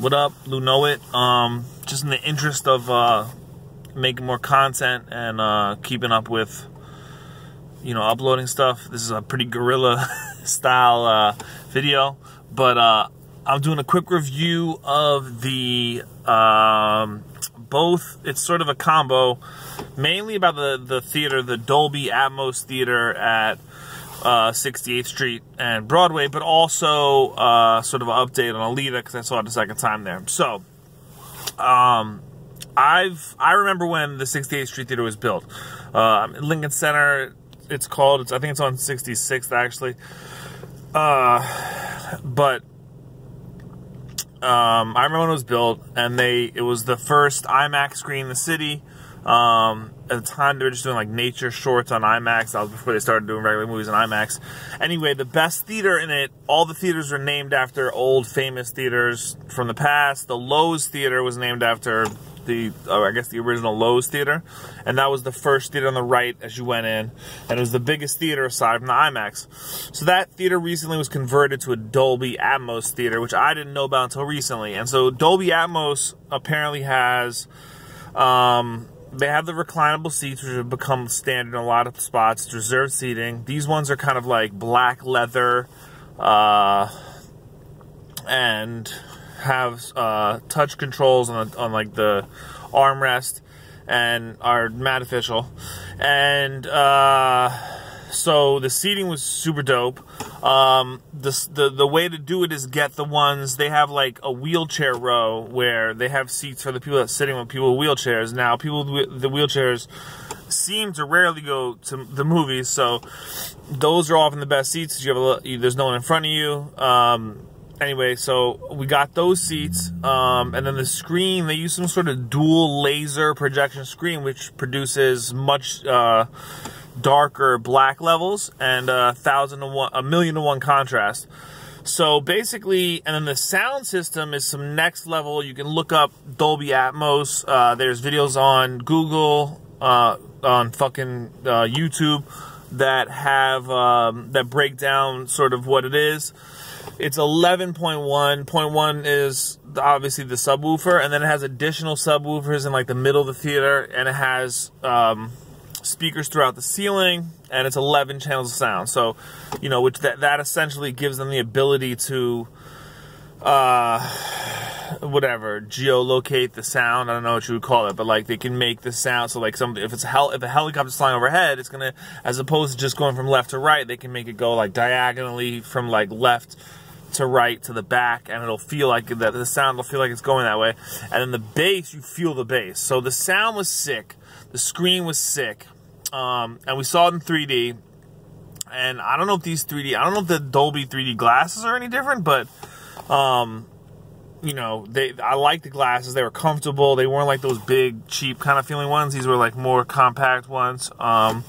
What up, Lou Know It? Just in the interest of making more content and keeping up with, you know, uploading stuff. This is a pretty guerrilla style video, but I'm doing a quick review of the both. It's sort of a combo, mainly about the theater, the Dolby ATMOS theater at 68th Street and Broadway, but also sort of an update on Alita because I saw it the second time there. So, I remember when the 68th Street Theater was built. Lincoln Center, it's called. I think it's on 66th actually. But I remember when it was built, and it was the first IMAX screen in the city. At the time, they were just doing like nature shorts on IMAX. That was before they started doing regular movies on IMAX. Anyway, the best theater in it, all the theaters are named after old famous theaters from the past. The Lowe's Theater was named after I guess the original Lowe's Theater, and that was the first theater on the right as you went in, and it was the biggest theater aside from the IMAX. So that theater recently was converted to a Dolby ATMOS theater, which I didn't know about until recently. And so Dolby ATMOS apparently has they have the reclinable seats, which have become standard in a lot of spots. It's reserved seating. These ones are kind of like black leather and have touch controls on like the armrest and are matte official. And so the seating was super dope. The way to do it is get the ones, they have like a wheelchair row where they have seats for the people that's sitting with people with wheelchairs. Now, people with the wheelchairs seem to rarely go to the movies, so those are often the best seats. There's no one in front of you. Anyway, so we got those seats, and then the screen, they use some sort of dual laser projection screen, which produces much darker black levels and a 1,000:1 contrast. So basically, and then the sound system is some next level. You can look up Dolby ATMOS. There's videos on Google, on fucking YouTube that have that break down sort of what it is. It's 11.1. 0.1 is obviously the subwoofer, and then it has additional subwoofers in like the middle of the theater, and it has speakers throughout the ceiling, and it's 11 channels of sound. So, you know, which that essentially gives them the ability to whatever, geolocate the sound. I don't know what you would call it, but like they can make the sound. So like if a helicopter's flying overhead, it's gonna, as opposed to just going from left to right, they can make it go like diagonally from like left to right to the back, and it'll feel like the sound will feel like it's going that way. And then the bass, you feel the bass. So the sound was sick, the screen was sick, and we saw it in 3D. And I don't know if I don't know if the Dolby 3D glasses are any different, but you know, I like the glasses. They were comfortable. They weren't like those big, cheap kind of feeling ones. These were like more compact ones, and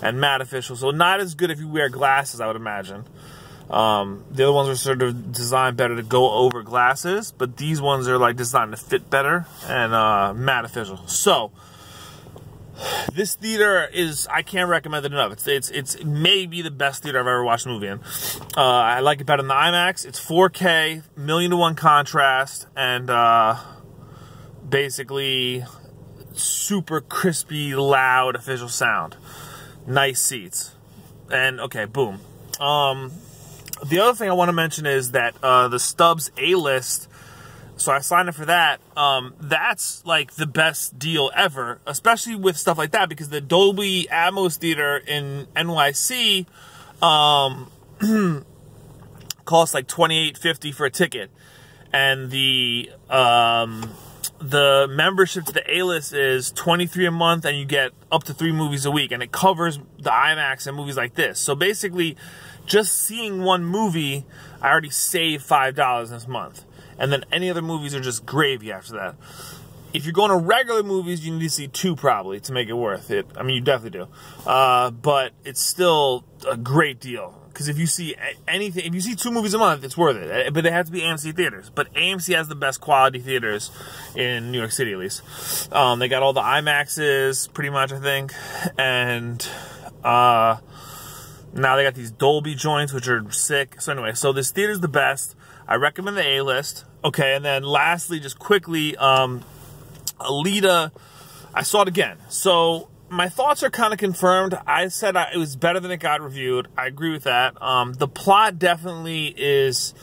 matte official. So not as good if you wear glasses, I would imagine. The other ones are sort of designed better to go over glasses, but these ones are like designed to fit better and matte official. So this theater is, I can't recommend it enough. It's maybe the best theater I've ever watched a movie in. I like it better than the IMAX. It's 4K, 1,000,000:1 contrast, and basically super crispy, loud, official sound. Nice seats. And okay, boom. The other thing I want to mention is that the Stubbs A-List, so I signed up for that. That's like the best deal ever, especially with stuff like that, because the Dolby ATMOS Theater in NYC costs like $28.50 for a ticket, and the membership to the A-List is $23 a month, and you get up to 3 movies a week, and it covers the IMAX and movies like this. So basically, just seeing one movie, I already saved $5 this month. And then any other movies are just gravy after that. If you're going to regular movies, you need to see 2 probably to make it worth it. I mean, you definitely do. But it's still a great deal. Because if you see anything, if you see 2 movies a month, it's worth it. But they have to be AMC theaters. But AMC has the best quality theaters in New York City, at least. They got all the IMAXs, pretty much, I think. And now they got these Dolby joints, which are sick. So anyway, so this theater's the best. I recommend the A-List. Okay, and then lastly, just quickly, Alita, I saw it again. So my thoughts are kind of confirmed. I said it was better than it got reviewed. I agree with that. The plot definitely is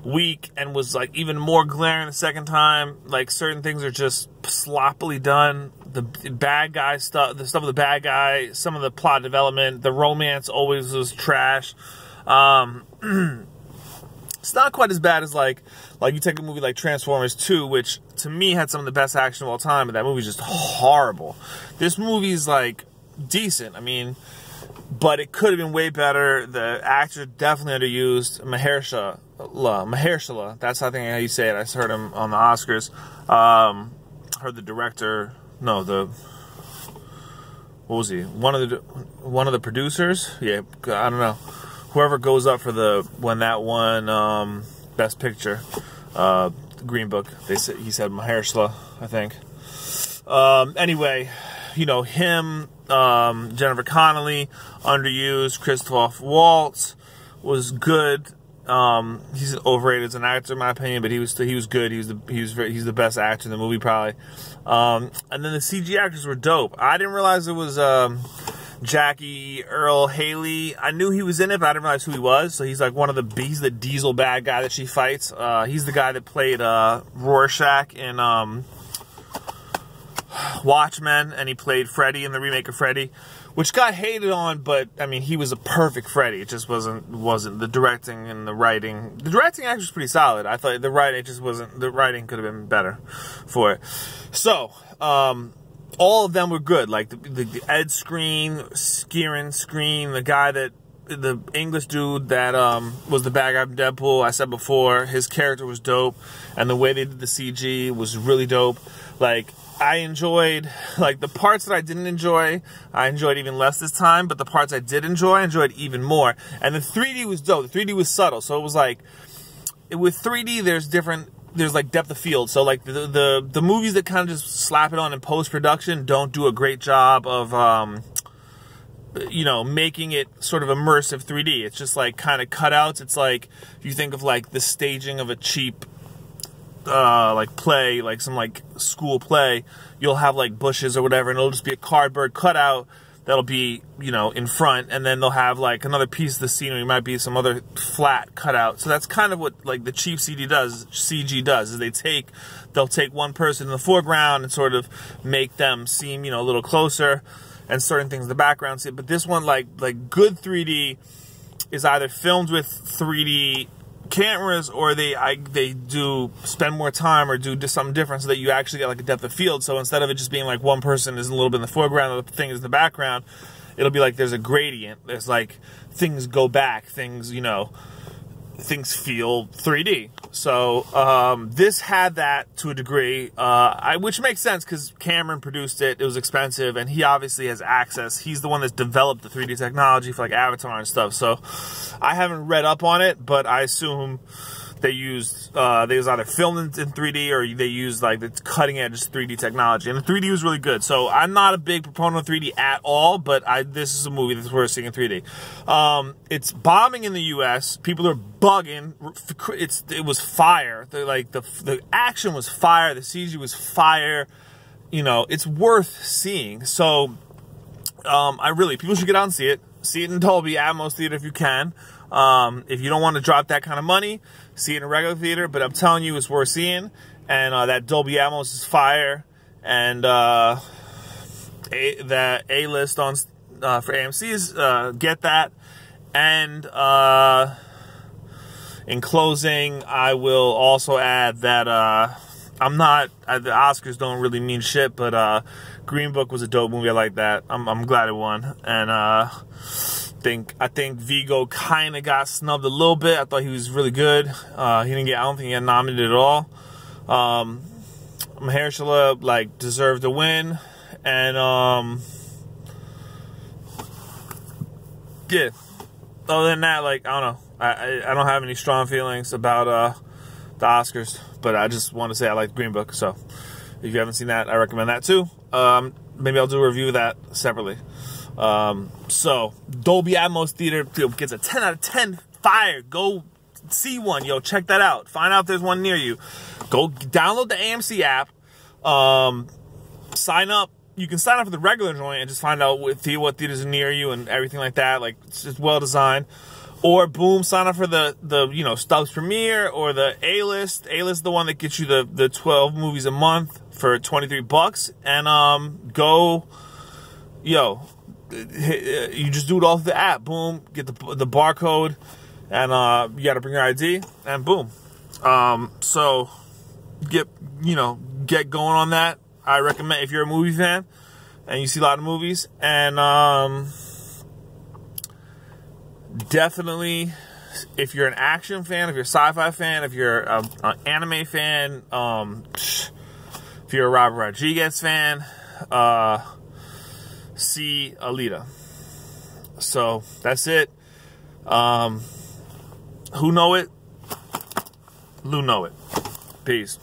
weak and was like even more glaring the second time. Like certain things are just sloppily done. The bad guy stuff, the stuff with the bad guy, some of the plot development, the romance always was trash. It's not quite as bad as like you take a movie like Transformers 2, which to me had some of the best action of all time, but that movie's just horrible. This movie's like decent, I mean, but it could have been way better. The actor definitely underused. Mahershala, that's I think how you say it. I heard him on the Oscars. Heard the director. No, what was he? One of the producers. Yeah, I don't know. Whoever goes up for when that won Best Picture, Green Book. He said Mahershala, I think. Anyway, you know him, Jennifer Connelly, underused. Christoph Waltz was good. He's overrated as an actor, in my opinion, but he was good. He's the best actor in the movie, probably. And then the CG actors were dope. I didn't realize it was Jackie Earl Haley. I knew he was in it, but I didn't realize who he was. So he's like he's the diesel bad guy that she fights. He's the guy that played Rorschach in Watchmen, and he played Freddy in the remake of Freddy, which got hated on, but I mean he was a perfect Freddy. It just wasn't the directing and the writing. The directing actually was pretty solid. I thought the writing just wasn't. The writing could have been better for it. So all of them were good. Like the Ed Skrein, the English dude that was the bad guy from Deadpool. I said before, his character was dope, and the way they did the CG was really dope. Like I enjoyed, like the parts that I didn't enjoy, I enjoyed even less this time. But the parts I did enjoy, I enjoyed even more. And the 3D was dope. The 3D was subtle, so it was like with 3D, there's like depth of field. So like the movies that kind of just slap it on in post-production don't do a great job of you know, making it sort of immersive 3D. It's just like kind of cutouts. It's like if you think of like the staging of a cheap like play, like some like school play, you'll have like bushes or whatever, and it'll just be a cardboard cutout that'll be, you know, in front, and then they'll have like another piece of the scenery, might be some other flat cutout. So that's kind of what like the cheap CG does, is they'll take one person in the foreground and sort of make them seem, you know, a little closer, and certain things in the background. But this one, like good 3D is either filmed with 3D cameras, or they do spend more time or do something different so that you actually get like a depth of field. So instead of it just being like one person is a little bit in the foreground, the thing is in the background, it'll be like there's a gradient. There's like things go back, things, you know, things feel 3D. So this had that to a degree, which makes sense because Cameron produced it. It was expensive, and he obviously has access. He's the one that's developed the 3D technology for like Avatar and stuff. So I haven't read up on it, but I assume they was either filmed in 3D or they used like the cutting edge 3D technology, and the 3D was really good. So I'm not a big proponent of 3D at all, but this is a movie that's worth seeing in 3D. It's bombing in the US. People are bugging. It was fire. The action was fire. The CG was fire. You know, it's worth seeing. So people should get out and see it. See it in Dolby ATMOS theater if you can. If you don't want to drop that kind of money, see it in a regular theater, but I'm telling you, it's worth seeing. And that Dolby ATMOS is fire. And the A-List for AMC is get that. And in closing, I will also add that the Oscars don't really mean shit, but Green Book was a dope movie. I like that. I'm glad it won. And I think Viggo kind of got snubbed a little bit. I thought he was really good. I don't think he got nominated at all. Mahershala like deserved a win, and yeah. Other than that, like I don't know. I don't have any strong feelings about the Oscars, but I just want to say I like Green Book. So if you haven't seen that, I recommend that too. Maybe I'll do a review of that separately. So Dolby ATMOS theater gets a 10 out of 10. Fire. Go see one, yo, check that out. Find out if there's one near you. Go download the AMC app. Sign up. You can sign up for the regular joint and just find out what theaters are near you and everything like that. Like, it's just well designed. Or boom, sign up for the you know, Stubbs Premiere or the A-List. A-List is the one that gets you the 12 movies a month for $23, and go, yo, you just do it off the app. Boom, get the barcode, and you got to bring your ID, and boom. So get going on that. I recommend, if you're a movie fan and you see a lot of movies, and definitely, if you're an action fan, if you're a sci-fi fan, if you're an anime fan, if you're a Robert Rodriguez fan, see Alita. So that's it. Who know it? Lou know it. Peace.